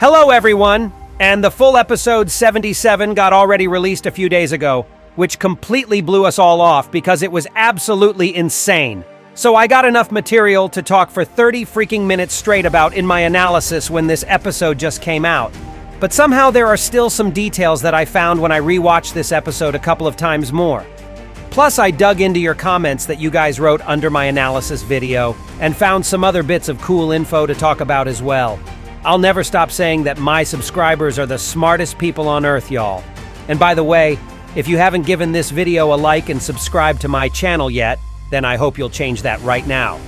Hello, everyone! And the full episode 77 got already released a few days ago, which completely blew us all off because it was absolutely insane. So I got enough material to talk for 30 freaking minutes straight about in my analysis when this episode just came out. But somehow there are still some details that I found when I rewatched this episode a couple of times more. Plus, I dug into your comments that you guys wrote under my analysis video and found some other bits of cool info to talk about as well. I'll never stop saying that my subscribers are the smartest people on earth, y'all. And by the way, if you haven't given this video a like and subscribed to my channel yet, then I hope you'll change that right now.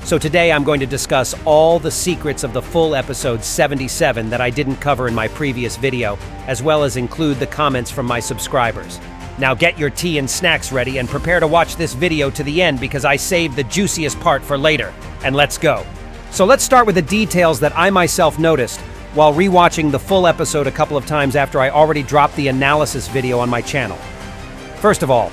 So today I'm going to discuss all the secrets of the full episode 77 that I didn't cover in my previous video, as well as include the comments from my subscribers. Now get your tea and snacks ready and prepare to watch this video to the end because I saved the juiciest part for later. And let's go. So let's start with the details that I myself noticed while rewatching the full episode a couple of times after I already dropped the analysis video on my channel. First of all,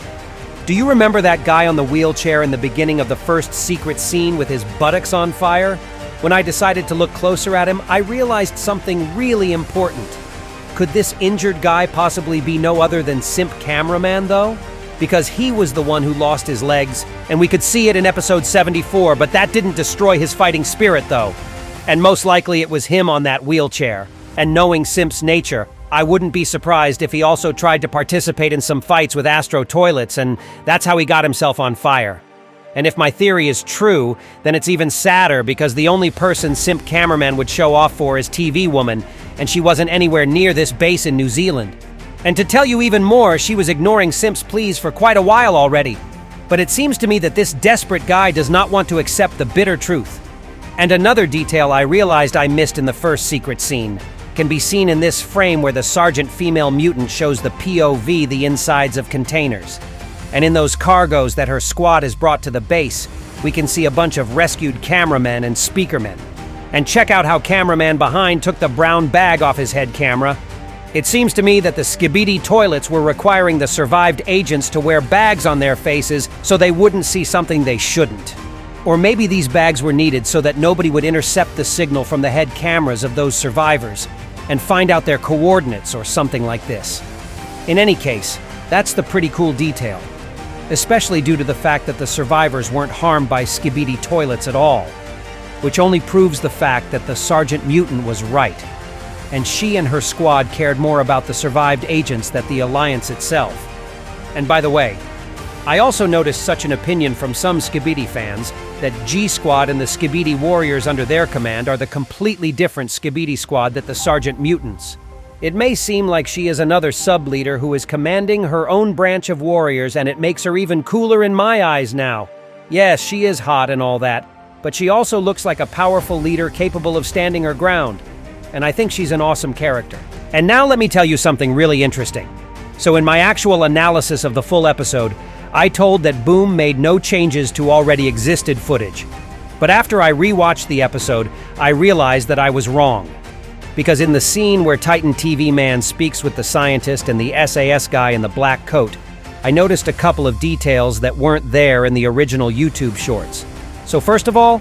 do you remember that guy on the wheelchair in the beginning of the first secret scene with his buttocks on fire? When I decided to look closer at him, I realized something really important. Could this injured guy possibly be no other than Simp Cameraman, though? Because he was the one who lost his legs, and we could see it in episode 74, but that didn't destroy his fighting spirit, though. And most likely it was him on that wheelchair. And knowing Simp's nature, I wouldn't be surprised if he also tried to participate in some fights with ISOTOILETs, and that's how he got himself on fire. And if my theory is true, then it's even sadder because the only person Simp Cameraman would show off for is TV Woman, and she wasn't anywhere near this base in New Zealand. And to tell you even more, she was ignoring Simp's pleas for quite a while already. But it seems to me that this desperate guy does not want to accept the bitter truth. And another detail I realized I missed in the first secret scene can be seen in this frame where the Sergeant female mutant shows the POV the insides of containers. And in those cargoes that her squad has brought to the base, we can see a bunch of rescued cameramen and speakermen. And check out how cameraman behind took the brown bag off his head camera. It seems to me that the skibidi toilets were requiring the survived agents to wear bags on their faces so they wouldn't see something they shouldn't. Or maybe these bags were needed so that nobody would intercept the signal from the head cameras of those survivors and find out their coordinates or something like this. In any case, that's the pretty cool detail, especially due to the fact that the survivors weren't harmed by skibidi toilets at all, which only proves the fact that the Sergeant Mutant was right. And she and her squad cared more about the survived agents than the Alliance itself. And by the way, I also noticed such an opinion from some Skibidi fans that G-Squad and the Skibidi warriors under their command are the completely different Skibidi squad that the Sergeant Mutants. It may seem like she is another sub-leader who is commanding her own branch of warriors, and it makes her even cooler in my eyes now. Yes, she is hot and all that, but she also looks like a powerful leader capable of standing her ground. And I think she's an awesome character. And now let me tell you something really interesting. So in my actual analysis of the full episode, I told that Boom made no changes to already existed footage. But after I rewatched the episode, I realized that I was wrong. Because in the scene where Titan TV Man speaks with the scientist and the SAS guy in the black coat, I noticed a couple of details that weren't there in the original YouTube shorts. So first of all,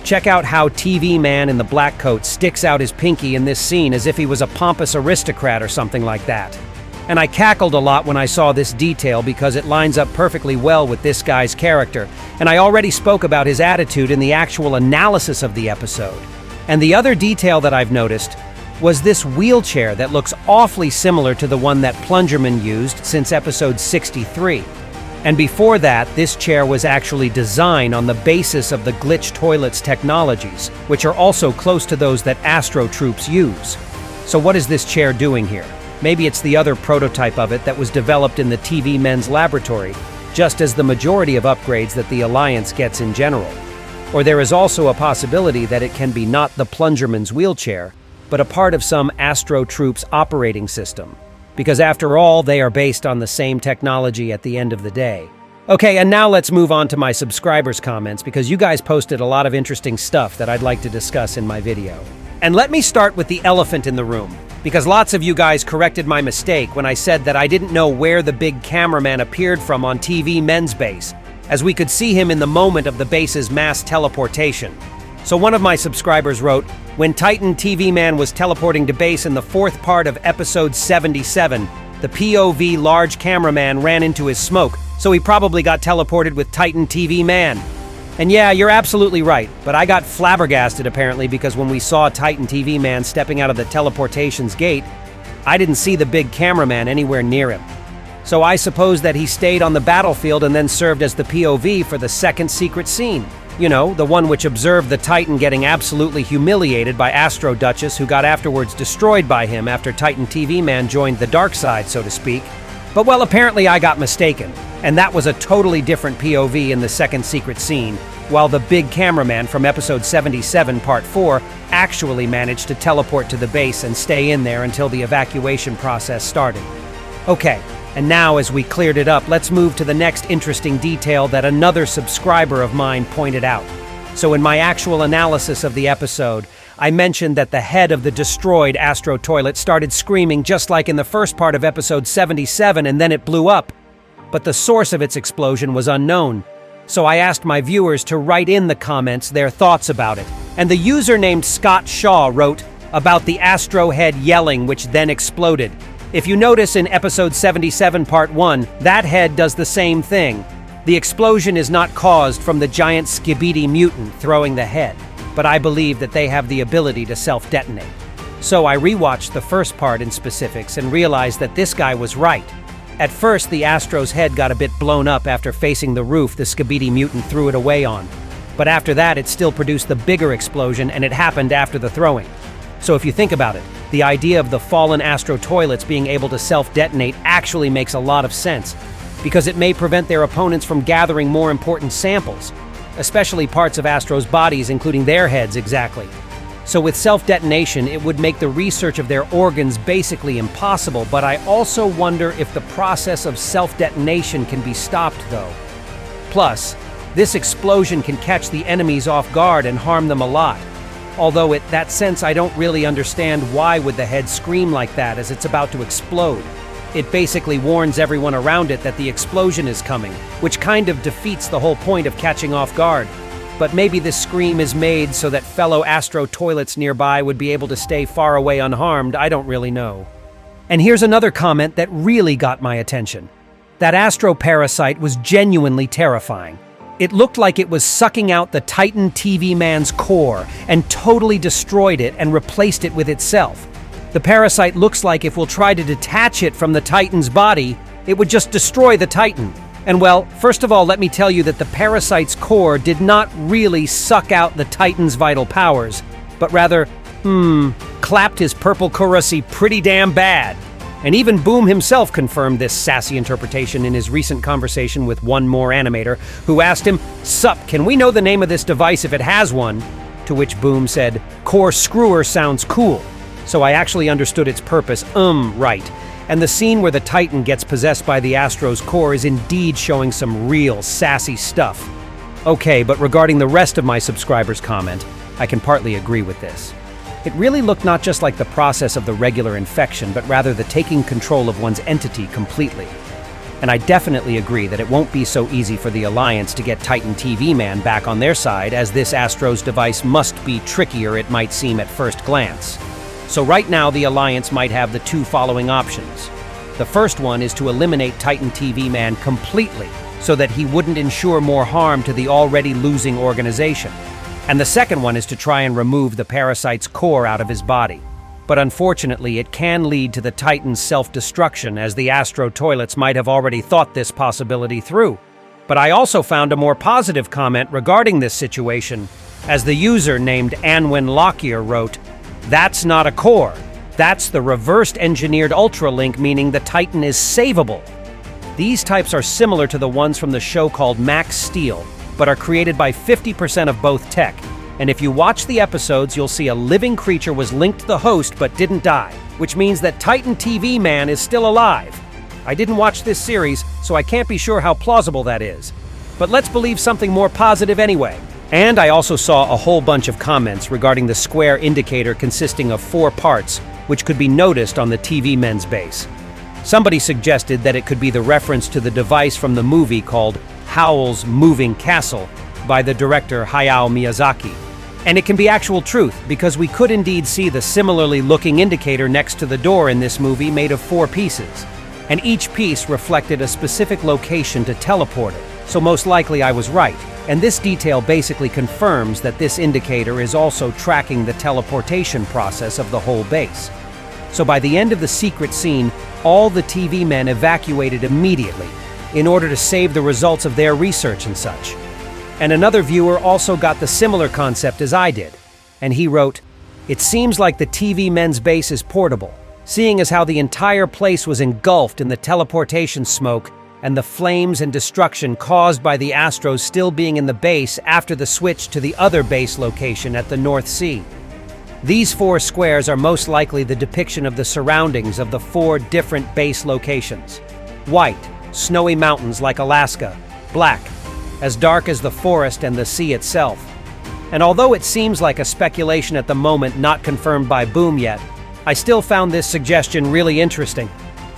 check out how TV Man in the black coat sticks out his pinky in this scene as if he was a pompous aristocrat or something like that. And I cackled a lot when I saw this detail because it lines up perfectly well with this guy's character, and I already spoke about his attitude in the actual analysis of the episode. And the other detail that I've noticed was this wheelchair that looks awfully similar to the one that Plungerman used since episode 63. And before that, this chair was actually designed on the basis of the glitch toilets technologies, which are also close to those that Astro troops use. So what is this chair doing here? Maybe it's the other prototype of it that was developed in the TV Men's laboratory, just as the majority of upgrades that the Alliance gets in general. Or there is also a possibility that it can be not the Plungerman's wheelchair, but a part of some Astro troops operating system. Because after all, they are based on the same technology at the end of the day. Okay, and now let's move on to my subscribers' comments because you guys posted a lot of interesting stuff that I'd like to discuss in my video. And let me start with the elephant in the room, because lots of you guys corrected my mistake when I said that I didn't know where the big cameraman appeared from on TV Men's base, as we could see him in the moment of the base's mass teleportation. So one of my subscribers wrote, when Titan TV Man was teleporting to base in the fourth part of episode 77, the POV large cameraman ran into his smoke, so he probably got teleported with Titan TV Man. And yeah, you're absolutely right, but I got flabbergasted apparently because when we saw Titan TV Man stepping out of the teleportation's gate, I didn't see the big cameraman anywhere near him. So I suppose that he stayed on the battlefield and then served as the POV for the second secret scene. You know, the one which observed the Titan getting absolutely humiliated by Astro Duchess, who got afterwards destroyed by him after Titan TV Man joined the dark side, so to speak. But well, apparently I got mistaken, and that was a totally different POV in the second secret scene, while the big cameraman from episode 77, part 4, actually managed to teleport to the base and stay in there until the evacuation process started. Okay. And now, as we cleared it up, let's move to the next interesting detail that another subscriber of mine pointed out. So in my actual analysis of the episode, I mentioned that the head of the destroyed ISOTOILET started screaming just like in the first part of episode 77, and then it blew up. But the source of its explosion was unknown. So I asked my viewers to write in the comments their thoughts about it. And the user named Scott Shaw wrote about the Astro head yelling, which then exploded. If you notice in episode 77 part 1, that head does the same thing. The explosion is not caused from the giant skibidi mutant throwing the head, but I believe that they have the ability to self-detonate. So I rewatched the first part in specifics and realized that this guy was right. At first, the Astro's head got a bit blown up after facing the roof the skibidi mutant threw it away on. But after that, it still produced the bigger explosion, and it happened after the throwing. So if you think about it, the idea of the fallen ISOTOILETs being able to self-detonate actually makes a lot of sense, because it may prevent their opponents from gathering more important samples, especially parts of Astro's bodies, including their heads exactly. So with self-detonation, it would make the research of their organs basically impossible, but I also wonder if the process of self-detonation can be stopped though. Plus, this explosion can catch the enemies off guard and harm them a lot. Although in that sense I don't really understand why would the head scream like that as it's about to explode. It basically warns everyone around it that the explosion is coming, which kind of defeats the whole point of catching off guard. But maybe this scream is made so that fellow ISOTOILETs nearby would be able to stay far away unharmed, I don't really know. And here's another comment that really got my attention. That Astro parasite was genuinely terrifying. It looked like it was sucking out the Titan TV Man's core and totally destroyed it and replaced it with itself. The parasite looks like if we'll try to detach it from the Titan's body, it would just destroy the Titan. And well, first of all, let me tell you that the parasite's core did not really suck out the Titan's vital powers, but rather, clapped his purple currency pretty damn bad. And even Boom himself confirmed this sassy interpretation in his recent conversation with One More Animator, who asked him, "Sup, can we know the name of this device if it has one?" To which Boom said, "Core Screwer sounds cool." So I actually understood its purpose, right. And the scene where the Titan gets possessed by the Astro's core is indeed showing some real sassy stuff. Okay, but regarding the rest of my subscribers' comment, I can partly agree with this. It really looked not just like the process of the regular infection, but rather the taking control of one's entity completely. And I definitely agree that it won't be so easy for the Alliance to get Titan TV Man back on their side, as this Astro's device must be trickier it might seem at first glance. So right now the Alliance might have the two following options. The first one is to eliminate Titan TV Man completely, so that he wouldn't ensure more harm to the already losing organization. And the second one is to try and remove the parasite's core out of his body. But unfortunately, it can lead to the Titan's self-destruction, as the ISOTOILETs might have already thought this possibility through. But I also found a more positive comment regarding this situation, as the user named Anwin Lockyer wrote, "That's not a core. That's the reversed engineered Ultralink, meaning the Titan is savable." These types are similar to the ones from the show called Max Steel, but are created by 50% of both tech. And if you watch the episodes, you'll see a living creature was linked to the host but didn't die, which means that Titan TV Man is still alive. I didn't watch this series, so I can't be sure how plausible that is. But let's believe something more positive anyway. And I also saw a whole bunch of comments regarding the square indicator consisting of 4 parts, which could be noticed on the TV Men's base. Somebody suggested that it could be the reference to the device from the movie called Howl's Moving Castle by the director Hayao Miyazaki. And it can be actual truth, because we could indeed see the similarly looking indicator next to the door in this movie made of 4 pieces. And each piece reflected a specific location to teleport it, so most likely I was right. And this detail basically confirms that this indicator is also tracking the teleportation process of the whole base. So by the end of the secret scene, all the TV men evacuated immediately in order to save the results of their research and such. And another viewer also got the similar concept as I did, and he wrote, "It seems like the TV men's base is portable, seeing as how the entire place was engulfed in the teleportation smoke and the flames and destruction caused by the Astros still being in the base after the switch to the other base location at the North Sea. These 4 squares are most likely the depiction of the surroundings of the 4 different base locations. White, snowy mountains like Alaska. Black, as dark as the forest and the sea itself. And although it seems like a speculation at the moment not confirmed by Boom yet, I still found this suggestion really interesting.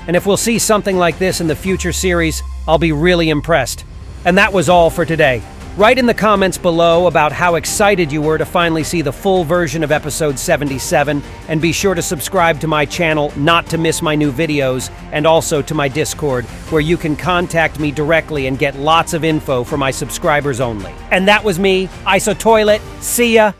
And if we'll see something like this in the future series, I'll be really impressed. And that was all for today. Write in the comments below about how excited you were to finally see the full version of episode 77, and be sure to subscribe to my channel not to miss my new videos, and also to my Discord, where you can contact me directly and get lots of info for my subscribers only. And that was me, ISOTOILET. See ya!